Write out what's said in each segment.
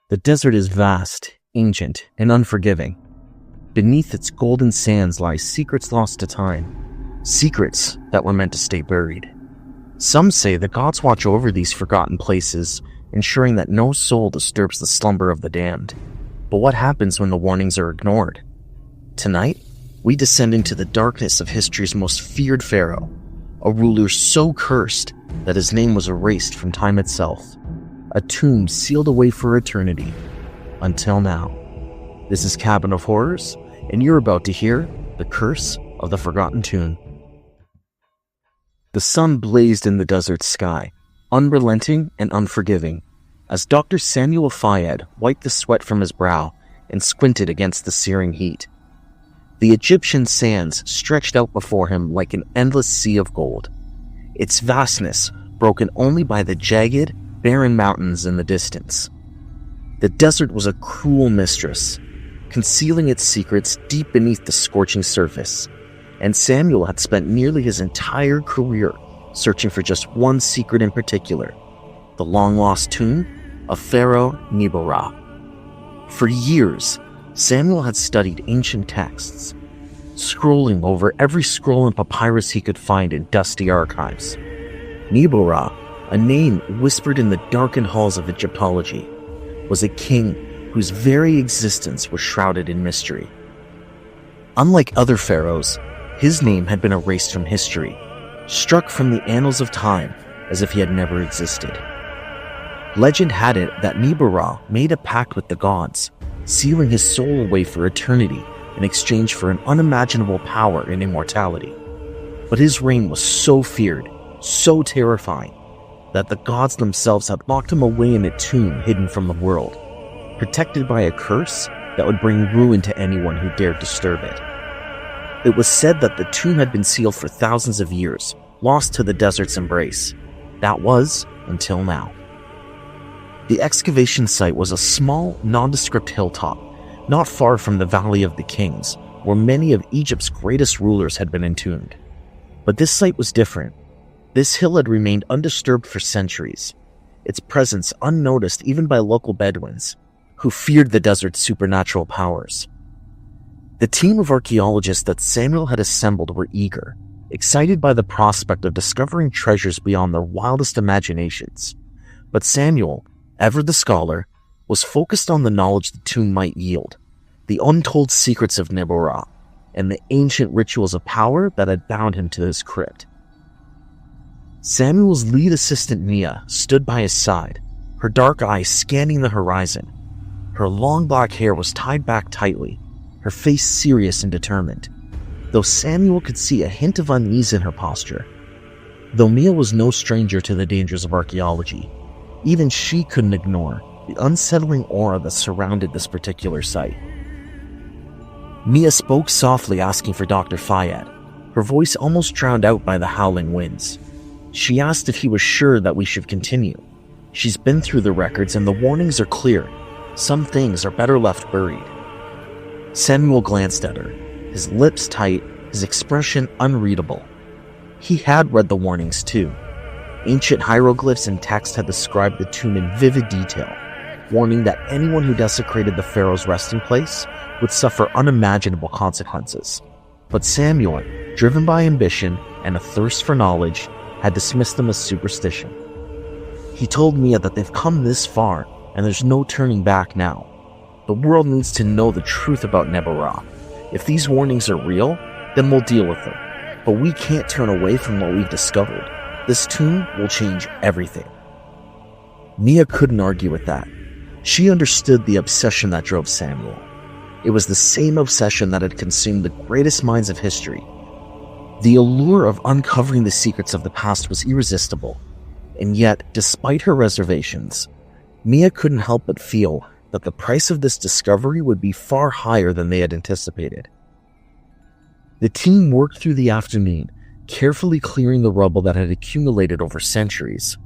The desert is vast, ancient, and unforgiving. Beneath its golden sands lie secrets lost to time, secrets that were meant to stay buried. Some say the gods watch over these forgotten places, ensuring that no soul disturbs the slumber of the damned. But what happens when the warnings are ignored? Tonight, we descend into the darkness of history's most feared pharaoh, a ruler so cursed that his name was erased from time itself, a tomb sealed away for eternity, until now. This is Cabin of Horrors, and you're about to hear the Curse of the Forgotten Tomb. The sun blazed in the desert sky, unrelenting and unforgiving, as Dr. Samuel Fayed wiped the sweat from his brow and squinted against the searing heat. The Egyptian sands stretched out before him like an endless sea of gold, its vastness broken only by the jagged, barren mountains in the distance. The desert was a cruel mistress, concealing its secrets deep beneath the scorching surface, and Samuel had spent nearly his entire career searching for just one secret in particular, the long-lost tomb of Pharaoh Nebo-Ra. For years, Samuel had studied ancient texts, scrolling over every scroll and papyrus he could find in dusty archives. Nebo-Ra, a name whispered in the darkened halls of Egyptology, was a king whose very existence was shrouded in mystery. Unlike other pharaohs, his name had been erased from history, struck from the annals of time as if he had never existed. Legend had it that Nebo-Ra made a pact with the gods, sealing his soul away for eternity in exchange for an unimaginable power and immortality. But his reign was so feared, so terrifying, that the gods themselves had locked him away in a tomb hidden from the world, protected by a curse that would bring ruin to anyone who dared disturb it. It was said that the tomb had been sealed for thousands of years, lost to the desert's embrace. That was until now. The excavation site was a small, nondescript hilltop, not far from the Valley of the Kings, where many of Egypt's greatest rulers had been entombed. But this site was different. This hill had remained undisturbed for centuries, its presence unnoticed even by local Bedouins, who feared the desert's supernatural powers. The team of archaeologists that Samuel had assembled were eager, excited by the prospect of discovering treasures beyond their wildest imaginations. But Samuel, ever the scholar, was focused on the knowledge the tomb might yield, the untold secrets of Nebo-Ra, and the ancient rituals of power that had bound him to his crypt. Samuel's lead assistant Mia stood by his side, her dark eyes scanning the horizon. Her long black hair was tied back tightly, her face serious and determined, though Samuel could see a hint of unease in her posture. Though Mia was no stranger to the dangers of archaeology, even she couldn't ignore the unsettling aura that surrounded this particular site. Mia spoke softly, asking for Dr. Fayed, her voice almost drowned out by the howling winds. She asked if he was sure that we should continue. She's been through the records and the warnings are clear. Some things are better left buried. Samuel glanced at her, his lips tight, his expression unreadable. He had read the warnings too. Ancient hieroglyphs and text had described the tomb in vivid detail, warning that anyone who desecrated the pharaoh's resting place would suffer unimaginable consequences. But Samuel, driven by ambition and a thirst for knowledge, had dismissed them as superstition. He told Mia that they've come this far and there's no turning back now. The world needs to know the truth about Nebo-Ra. If these warnings are real, then we'll deal with them. But we can't turn away from what we've discovered. This tomb will change everything. Mia couldn't argue with that. She understood the obsession that drove Samuel. It was the same obsession that had consumed the greatest minds of history. The allure of uncovering the secrets of the past was irresistible, and yet, despite her reservations, Mia couldn't help but feel that the price of this discovery would be far higher than they had anticipated. The team worked through the afternoon, carefully clearing the rubble that had accumulated over centuries.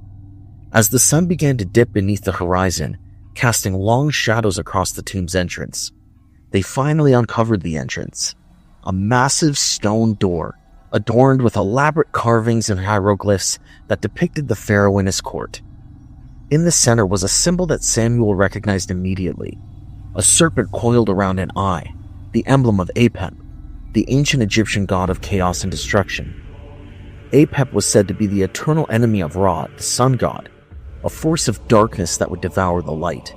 As the sun began to dip beneath the horizon, casting long shadows across the tomb's entrance, they finally uncovered the entrance, a massive stone door adorned with elaborate carvings and hieroglyphs that depicted the pharaoh in his court. In the center was a symbol that Samuel recognized immediately. A serpent coiled around an eye, the emblem of Apep, the ancient Egyptian god of chaos and destruction. Apep was said to be the eternal enemy of Ra, the sun god, a force of darkness that would devour the light.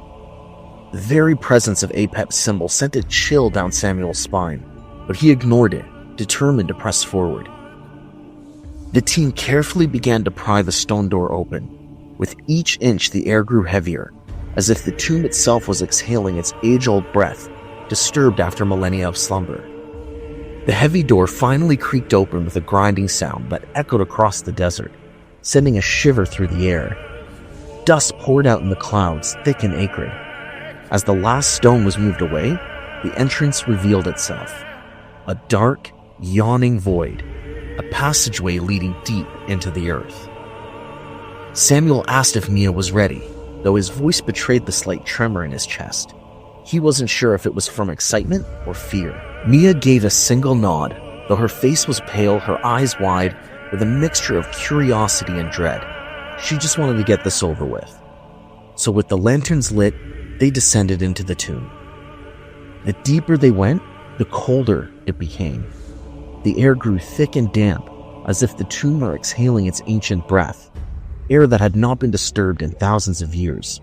The very presence of Apep's symbol sent a chill down Samuel's spine, but he ignored it, determined to press forward. The team carefully began to pry the stone door open. With each inch, the air grew heavier, as if the tomb itself was exhaling its age-old breath, disturbed after millennia of slumber. The heavy door finally creaked open with a grinding sound that echoed across the desert, sending a shiver through the air. Dust poured out in the clouds, thick and acrid. As the last stone was moved away, the entrance revealed itself. A dark, yawning void, a passageway leading deep into the earth. Samuel asked if Mia was ready, though his voice betrayed the slight tremor in his chest. He wasn't sure if it was from excitement or fear. Mia gave a single nod, though her face was pale, her eyes wide, with a mixture of curiosity and dread. She just wanted to get this over with. So with the lanterns lit, they descended into the tomb. The deeper they went, the colder it became. The air grew thick and damp, as if the tomb were exhaling its ancient breath, air that had not been disturbed in thousands of years.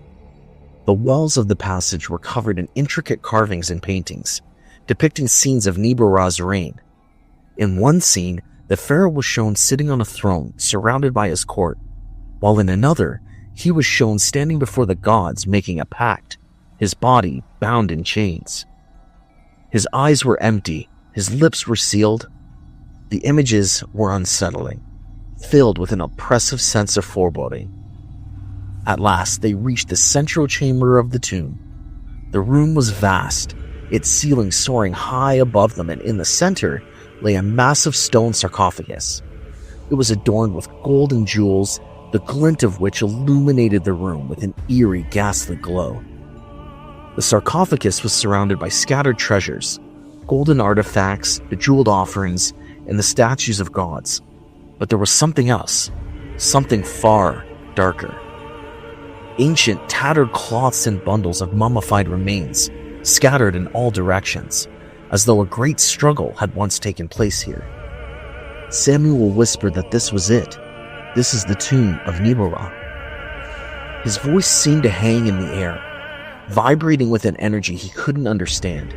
The walls of the passage were covered in intricate carvings and paintings, depicting scenes of Nebo-Ra's reign. In one scene, the pharaoh was shown sitting on a throne, surrounded by his court, while in another, he was shown standing before the gods making a pact, his body bound in chains. His eyes were empty, his lips were sealed. The images were unsettling, filled with an oppressive sense of foreboding. At last, they reached the central chamber of the tomb. The room was vast, its ceiling soaring high above them, and in the center lay a massive stone sarcophagus. It was adorned with gold and jewels, the glint of which illuminated the room with an eerie, ghastly glow. The sarcophagus was surrounded by scattered treasures, golden artifacts, bejeweled offerings, and the statues of gods. But there was something else, something far darker. Ancient, tattered cloths and bundles of mummified remains scattered in all directions, as though a great struggle had once taken place here. Samuel whispered that this was it. This is the tomb of Nebo-Ra. His voice seemed to hang in the air, vibrating with an energy he couldn't understand.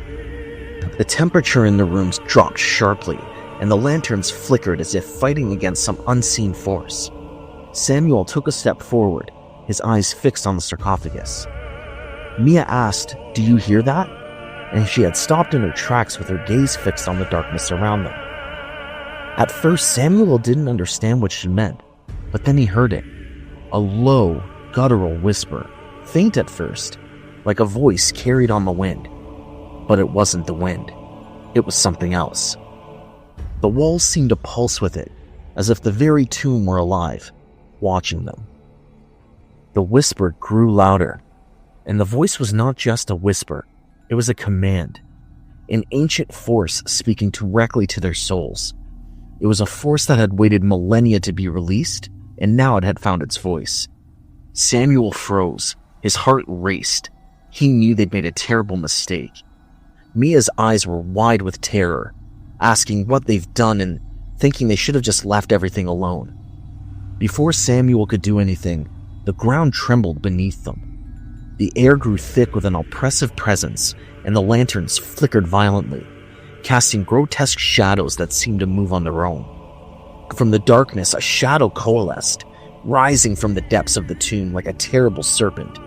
The temperature in the rooms dropped sharply, and the lanterns flickered as if fighting against some unseen force. Samuel took a step forward, his eyes fixed on the sarcophagus. Mia asked, "Do you hear that?" And she had stopped in her tracks with her gaze fixed on the darkness around them. At first, Samuel didn't understand what she meant, but then he heard it. A low, guttural whisper, faint at first, like a voice carried on the wind. But it wasn't the wind. It was something else. The walls seemed to pulse with it, as if the very tomb were alive, watching them. The whisper grew louder, and the voice was not just a whisper, it was a command, an ancient force speaking directly to their souls. It was a force that had waited millennia to be released, and now it had found its voice. Samuel froze, his heart raced. He knew they'd made a terrible mistake. Mia's eyes were wide with terror, asking what they've done and thinking they should have just left everything alone. Before Samuel could do anything, the ground trembled beneath them. The air grew thick with an oppressive presence, and the lanterns flickered violently, casting grotesque shadows that seemed to move on their own. From the darkness, a shadow coalesced, rising from the depths of the tomb like a terrible serpent,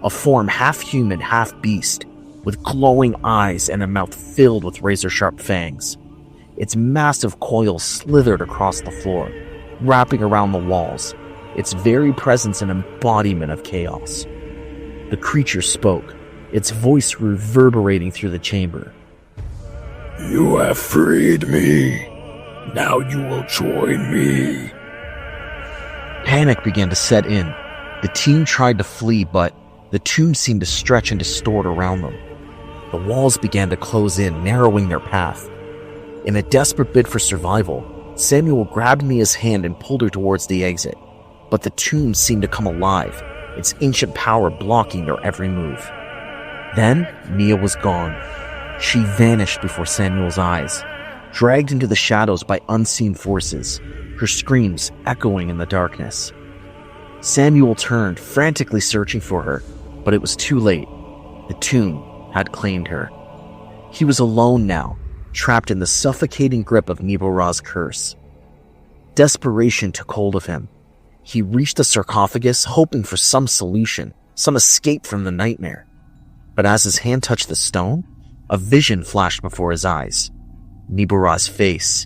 a form half human, half beast, with glowing eyes and a mouth filled with razor-sharp fangs. Its massive coils slithered across the floor, wrapping around the walls, its very presence an embodiment of chaos. The creature spoke, its voice reverberating through the chamber. "You have freed me. Now you will join me." Panic began to set in. The team tried to flee, but the tomb seemed to stretch and distort around them. The walls began to close in, narrowing their path. In a desperate bid for survival, Samuel grabbed Mia's hand and pulled her towards the exit. But the tomb seemed to come alive, its ancient power blocking their every move. Then, Nia was gone. She vanished before Samuel's eyes, dragged into the shadows by unseen forces, her screams echoing in the darkness. Samuel turned, frantically searching for her, but it was too late. The tomb had claimed her. He was alone now, trapped in the suffocating grip of Nebo-Ra's curse. Desperation took hold of him. He reached the sarcophagus, hoping for some solution, some escape from the nightmare. But as his hand touched the stone, a vision flashed before his eyes. Nebo-Ra's face,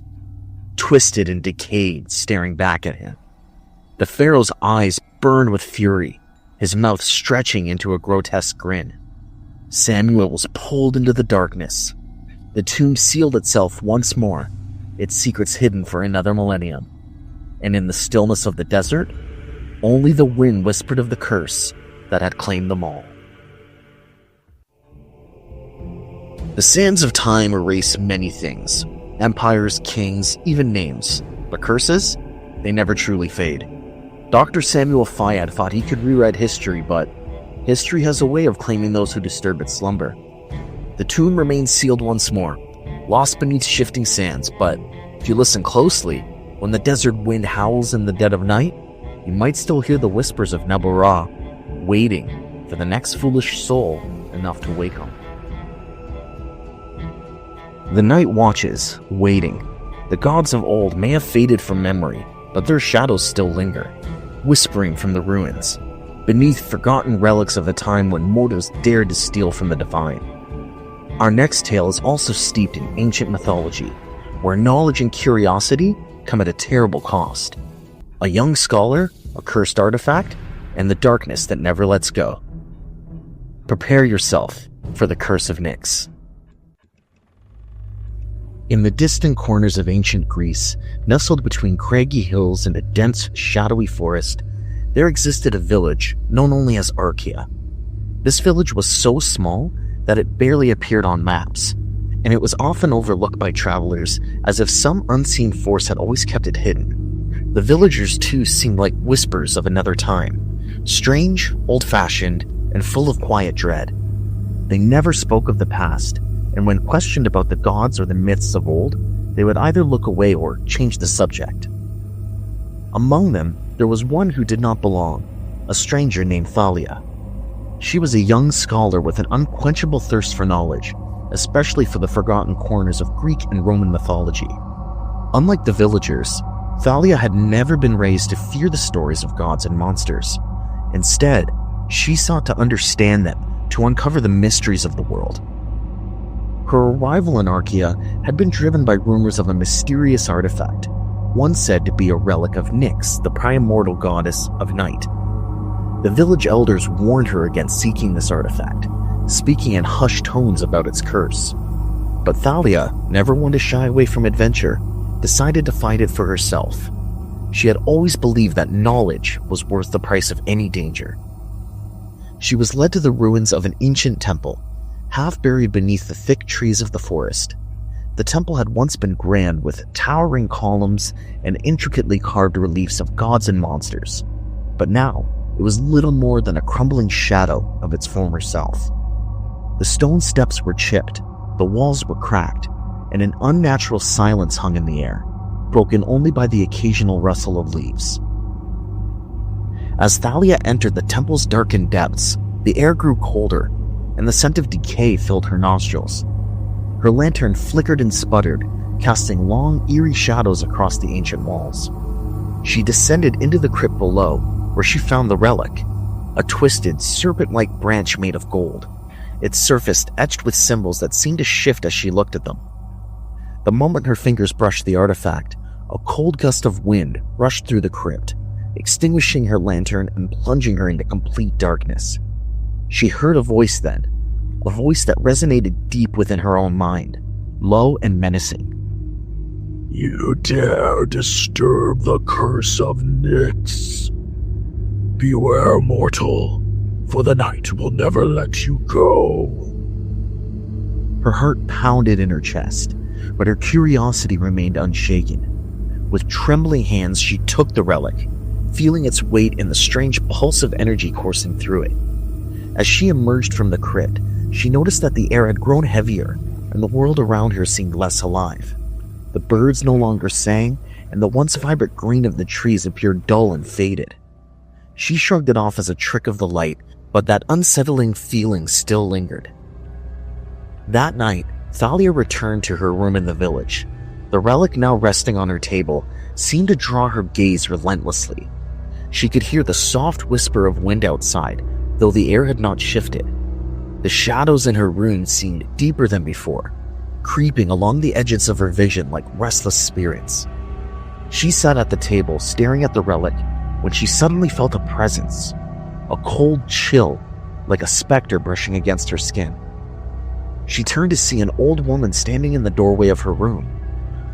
twisted and decayed, staring back at him. The pharaoh's eyes burned with fury, his mouth stretching into a grotesque grin. Samuel was pulled into the darkness. The tomb sealed itself once more, its secrets hidden for another millennium. And in the stillness of the desert, only the wind whispered of the curse that had claimed them all. The sands of time erase many things. Empires, kings, even names. But curses? They never truly fade. Dr. Samuel Fayed thought he could rewrite history, but history has a way of claiming those who disturb its slumber. The tomb remains sealed once more, lost beneath shifting sands, but if you listen closely, when the desert wind howls in the dead of night, you might still hear the whispers of Nebo-Ra, waiting for the next foolish soul enough to wake him. The night watches, waiting. The gods of old may have faded from memory, but their shadows still linger, whispering from the ruins, beneath forgotten relics of the time when mortals dared to steal from the divine. Our next tale is also steeped in ancient mythology, where knowledge and curiosity come at a terrible cost. A young scholar, a cursed artifact, and the darkness that never lets go. Prepare yourself for the Curse of Nyx. In the distant corners of ancient Greece, nestled between craggy hills and a dense, shadowy forest, there existed a village known only as Archaea. This village was so small that it barely appeared on maps, and it was often overlooked by travelers as if some unseen force had always kept it hidden. The villagers too seemed like whispers of another time, strange, old-fashioned, and full of quiet dread. They never spoke of the past, and when questioned about the gods or the myths of old, they would either look away or change the subject. Among them, there was one who did not belong, a stranger named Thalia. She was a young scholar with an unquenchable thirst for knowledge, especially for the forgotten corners of Greek and Roman mythology. Unlike the villagers, Thalia had never been raised to fear the stories of gods and monsters. Instead, she sought to understand them, to uncover the mysteries of the world. Her arrival in Archaea had been driven by rumors of a mysterious artifact, one said to be a relic of Nyx, the primordial goddess of night. The village elders warned her against seeking this artifact, speaking in hushed tones about its curse. But Thalia, never one to shy away from adventure, decided to find it for herself. She had always believed that knowledge was worth the price of any danger. She was led to the ruins of an ancient temple, half buried beneath the thick trees of the forest. The temple had once been grand, with towering columns and intricately carved reliefs of gods and monsters. But now, it was little more than a crumbling shadow of its former self. The stone steps were chipped, the walls were cracked, and an unnatural silence hung in the air, broken only by the occasional rustle of leaves. As Thalia entered the temple's darkened depths, the air grew colder, and the scent of decay filled her nostrils. Her lantern flickered and sputtered, casting long, eerie shadows across the ancient walls. She descended into the crypt below, where she found the relic, a twisted, serpent-like branch made of gold, its surface etched with symbols that seemed to shift as she looked at them. The moment her fingers brushed the artifact, a cold gust of wind rushed through the crypt, extinguishing her lantern and plunging her into complete darkness. She heard a voice then, a voice that resonated deep within her own mind, low and menacing. You dare disturb the Curse of Nyx? Beware, mortal, for the night will never let you go. Her heart pounded in her chest, but her curiosity remained unshaken. With trembling hands, she took the relic, feeling its weight in the strange pulse of energy coursing through it. As she emerged from the crypt, she noticed that the air had grown heavier and the world around her seemed less alive. The birds no longer sang, and the once vibrant green of the trees appeared dull and faded. She shrugged it off as a trick of the light, but that unsettling feeling still lingered. That night, Thalia returned to her room in the village. The relic now resting on her table seemed to draw her gaze relentlessly. She could hear the soft whisper of wind outside, though the air had not shifted. The shadows in her room seemed deeper than before, creeping along the edges of her vision like restless spirits. She sat at the table staring at the relic when she suddenly felt a presence, a cold chill like a specter brushing against her skin. She turned to see an old woman standing in the doorway of her room,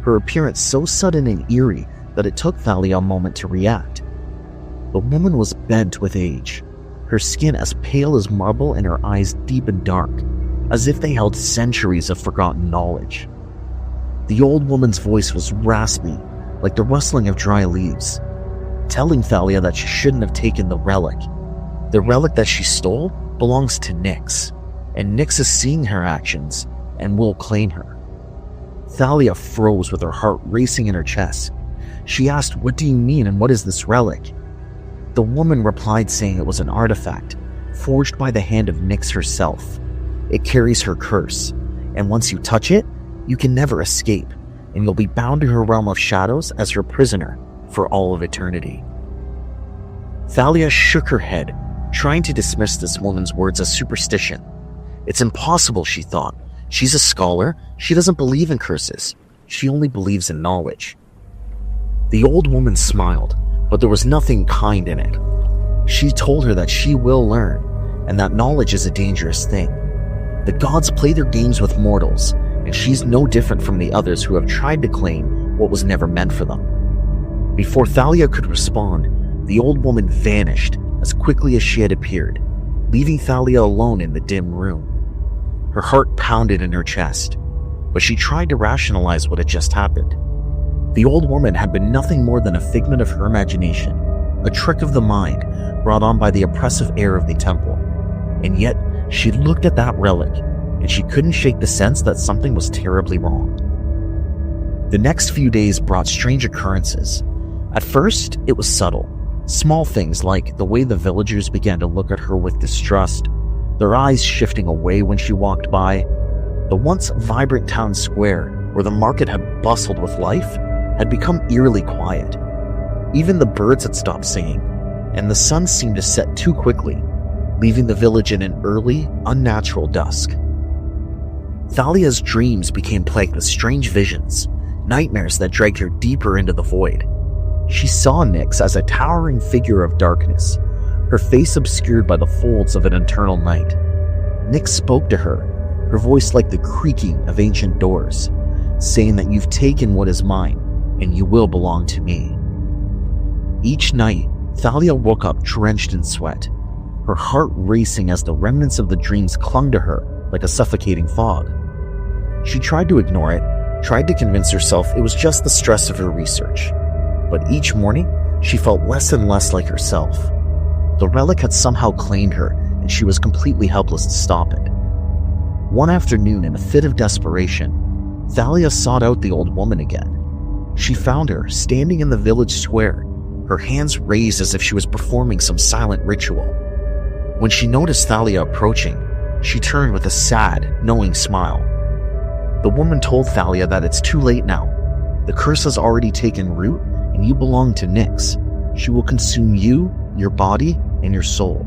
her appearance so sudden and eerie that it took Thalia a moment to react. The woman was bent with age, her skin as pale as marble and her eyes deep and dark, as if they held centuries of forgotten knowledge. The old woman's voice was raspy, like the rustling of dry leaves, telling Thalia that she shouldn't have taken the relic. The relic that she stole belongs to Nyx, and Nyx is seeing her actions and will claim her. Thalia froze with her heart racing in her chest. She asked, "What do you mean, and what is this relic?" The woman replied saying it was an artifact, forged by the hand of Nyx herself. It carries her curse, and once you touch it, you can never escape, and you'll be bound to her realm of shadows as her prisoner for all of eternity. Thalia shook her head, trying to dismiss this woman's words as superstition. It's impossible, she thought. She's a scholar. She doesn't believe in curses. She only believes in knowledge. The old woman smiled, but there was nothing kind in it. She told her that she will learn, and that knowledge is a dangerous thing. The gods play their games with mortals, and she's no different from the others who have tried to claim what was never meant for them. Before Thalia could respond, the old woman vanished as quickly as she had appeared, leaving Thalia alone in the dim room. Her heart pounded in her chest, but she tried to rationalize what had just happened. The old woman had been nothing more than a figment of her imagination, a trick of the mind brought on by the oppressive air of the temple. And yet, she looked at that relic, and she couldn't shake the sense that something was terribly wrong. The next few days brought strange occurrences. At first, it was subtle. Small things like the way the villagers began to look at her with distrust, their eyes shifting away when she walked by. The once vibrant town square, where the market had bustled with life, had become eerily quiet. Even the birds had stopped singing, and the sun seemed to set too quickly, leaving the village in an early, unnatural dusk. Thalia's dreams became plagued with strange visions, nightmares that dragged her deeper into the void. She saw Nyx as a towering figure of darkness, her face obscured by the folds of an eternal night. Nyx spoke to her, her voice like the creaking of ancient doors, saying that you've taken what is mine, and you will belong to me. Each night, Thalia woke up drenched in sweat, her heart racing as the remnants of the dreams clung to her like a suffocating fog. She tried to ignore it, tried to convince herself it was just the stress of her research. But each morning, she felt less and less like herself. The relic had somehow claimed her, and she was completely helpless to stop it. One afternoon, in a fit of desperation, Thalia sought out the old woman again. She found her standing in the village square, her hands raised as if she was performing some silent ritual. When she noticed Thalia approaching, she turned with a sad, knowing smile. The woman told Thalia that it's too late now. The curse has already taken root, and you belong to Nyx. She will consume you, your body, and your soul.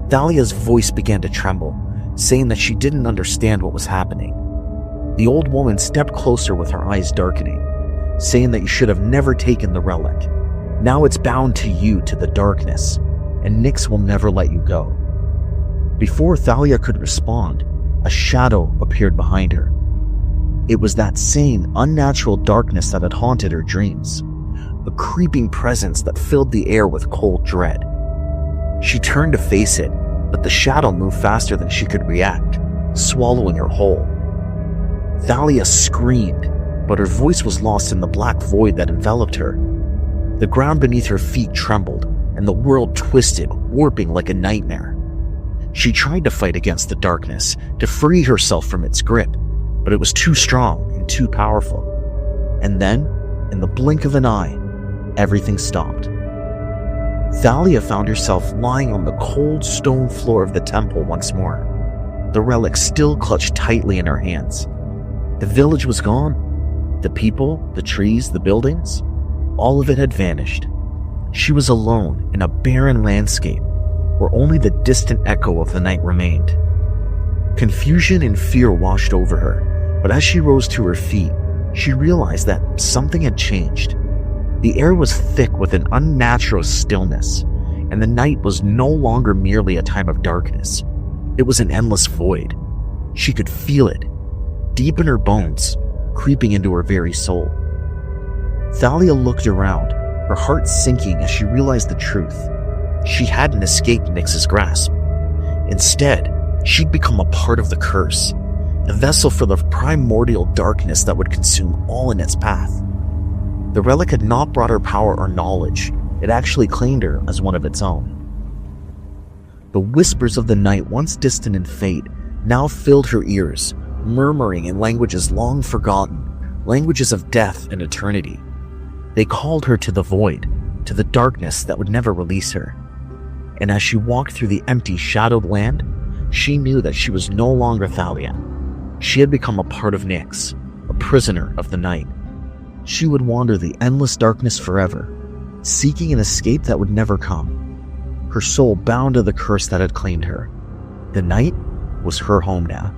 Thalia's voice began to tremble, saying that she didn't understand what was happening. The old woman stepped closer with her eyes darkening, saying that you should have never taken the relic. Now it's bound to you, to the darkness, and Nyx will never let you go. Before Thalia could respond, a shadow appeared behind her. It was that same unnatural darkness that had haunted her dreams, a creeping presence that filled the air with cold dread. She turned to face it, but the shadow moved faster than she could react, swallowing her whole. Thalia screamed, but her voice was lost in the black void that enveloped her. The ground beneath her feet trembled, and the world twisted, warping like a nightmare. She tried to fight against the darkness, to free herself from its grip, but it was too strong and too powerful. And then, in the blink of an eye, everything stopped. Thalia found herself lying on the cold stone floor of the temple once more, the relic still clutched tightly in her hands. The village was gone. The people, the trees, the buildings, all of it had vanished. She was alone in a barren landscape where only the distant echo of the night remained. Confusion and fear washed over her, but as she rose to her feet, she realized that something had changed. The air was thick with an unnatural stillness, and the night was no longer merely a time of darkness. It was an endless void. She could feel it, deep in her bones, creeping into her very soul. Thalia looked around, her heart sinking as she realized the truth. She hadn't escaped Nyx's grasp. Instead, she'd become a part of the curse, a vessel for the primordial darkness that would consume all in its path. The relic had not brought her power or knowledge. It actually claimed her as one of its own. The whispers of the night, once distant and faint, now filled her ears, murmuring in languages long forgotten, languages of death and eternity. They called her to the void, to the darkness that would never release her. And as she walked through the empty, shadowed land, she knew that she was no longer Thalia. She had become a part of Nyx, a prisoner of the night. She would wander the endless darkness forever, seeking an escape that would never come. Her soul bound to the curse that had claimed her. The night was her home now.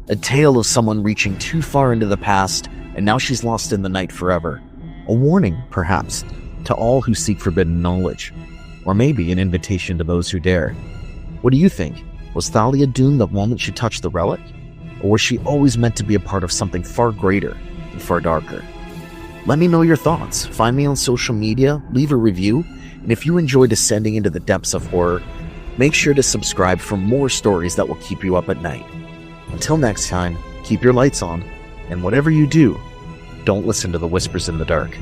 A tale of someone reaching too far into the past, and now she's lost in the night forever. A warning, perhaps, to all who seek forbidden knowledge. Or maybe an invitation to those who dare. What do you think? Was Thalia doomed the moment she touched the relic? Or was she always meant to be a part of something far greater and far darker? Let me know your thoughts. Find me on social media, leave a review, and if you enjoy descending into the depths of horror, make sure to subscribe for more stories that will keep you up at night. Until next time, keep your lights on, and whatever you do, don't listen to the whispers in the dark.